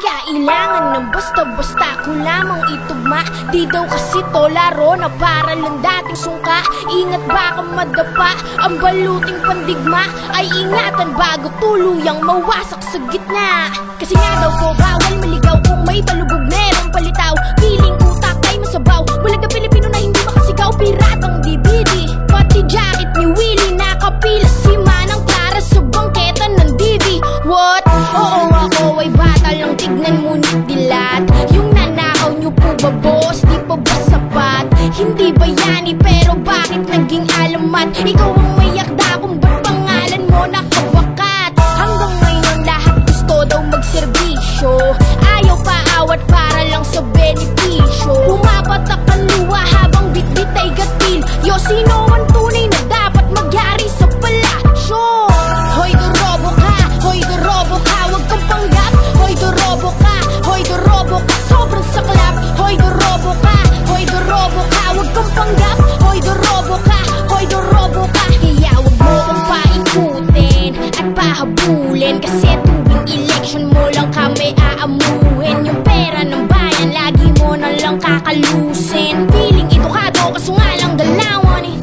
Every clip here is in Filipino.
kailangan ng basta-basta ko lamang itugma. Di daw kasi to laro na para lang dating sungka. Ingat baka madapa ang baluting pandigma. Ay ingatan bago tuluyang mawasak sa gitna. Kasi nga daw po bawal maligaw kung may palubog merong palitaw. Piling utak ay masabaw. Bulag na Pilipino na hindi makasigaw. Piratang DVD pati jacket ni Willie nakapila si Manang Clara sa bangketa ng DV. What? Oo ako ay bata lang, tignan mo ni dilat. Yung nanakaw nyo po ba boss? Di pa ba sapat? Hindi bayani pero bakit naging alamat? Ikaw ang may yakda kung ba't pangalan mo nakawakat? Hanggang ngayon lahat gusto daw magserbisyo. Ayaw pa awat para lang sa benepisyo. Pumapatak ang luha habang bitbit ay gatil. Yo, sino ang tunay na dapat magyari sa palasyo? Hoy dorobo ka, hoy dorobo ka, wag kang panggap. Hoy dorobo ka, hoy dorobo ka, sobrang saklap. Hoy dorobo ka, hoy dorobo ka, wag kang panggap. Hoy dorobo ka, hoy dorobo ka. Kaya wag mo kang paikutin at pahabulin. Kasi tuwing election mo lang kami aamuhin. Yung pera ng bayan lagi mo na lang kakalusin. Feeling edukado kaso nga lang dalawan eh.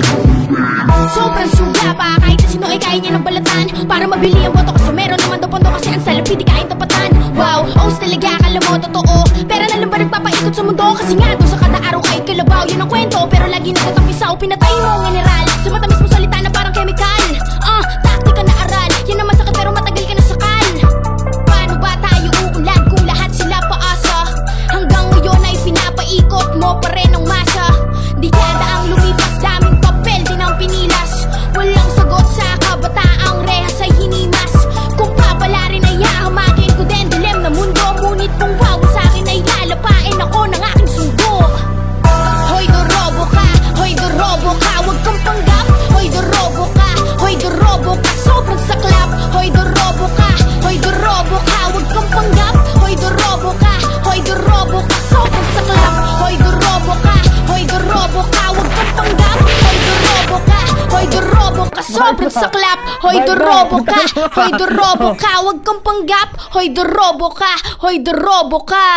Sobrang suga pa kahit na sino ay kaya niya ng balatan. Para mabili ang boto kasi meron naman daw pondo. Kasi ang salapi di kain tapatan. Wow, os talaga akala mo totoo. Pera na lang ba nagpapaikot sa mundo? Kasi nga doon sa kada araw ay kalabaw. Yun ang kwento pero lagi nagtatapisaw. Pinatay mo ang general sa matamis mo salita na parang chemical. Taktika na aral. Yan naman sakit pero matagal ka na sakal. Paano ba tayo uunlad kung lahat sila paasa? Hanggang ngayon ay pinapaikot mo pa rin ang masa. Dekada ang lumipas, daming papel din ang pinilas. Walang sagot sa kabataang rehas ay hinimas. Kung papalarin ay hahamakin ko din dilem na mundo. Ngunit kung bago sa akin ay lalapain ako ng aking sundo. Hoy dorobo ka, hoy dorobo ka, wag kang panggap. Hoy dorobo ka, hoy dorobo ka, sobrang saklap. Hoy dorobo ka, hoy dorobo ka, wag kang panggap. Hoy dorobo ka, hoy dorobo ka, sobrang saklap. Hoy dorobo ka, hoy dorobo ka, wag kang panggap. Hoy dorobo ka, hoy dorobo ka, sobrang saklap. Hoy dorobo ka, hoy dorobo ka, wag kang panggap. Hoy dorobo ka, hoy dorobo ka.